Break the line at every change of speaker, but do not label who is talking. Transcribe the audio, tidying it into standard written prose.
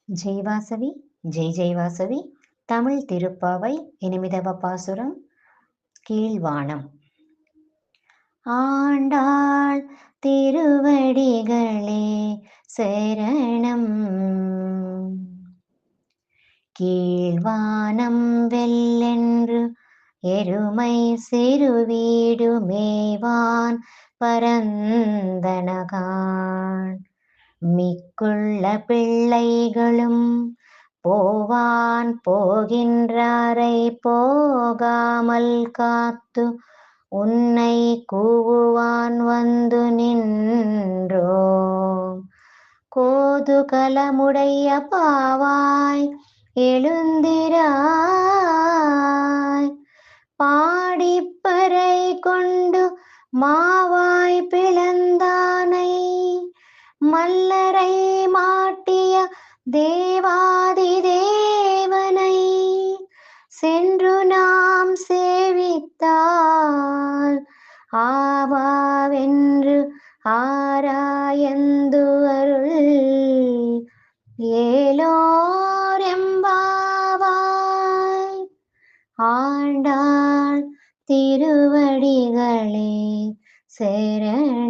ஜெய் வாசவி ஜெய் ஜெய் வாசவி. தமிழ் திருப்பாவை இனிமிதவ பாசுரம். கீழ்வானம். ஆண்டாள் திருவடிகளே சரணம். கீழ்வானம் வெல்லென்று எருமை சிறுவீடு மேவான் பரந்தனகான். மிக்குள்ள பிள்ளைகளும் போவான் போகின்றாரை போகாமல் காத்து உன்னை கூவுவான் வந்து நின்றோம். கோதுகலமுடைய பாவாய் எழுந்திராய். பாடிப்பறை கொண்டு மாவாய் பிளந்தானை மல்லரை மாட்டிய தேவாதி தேவனை சென்று நாம் சேவித்தால் ஆவாவென்று ஆராயந்து அருள் ஏலோரெம்பாவாய். ஆண்டாள் திருவடிகளே சரணம்.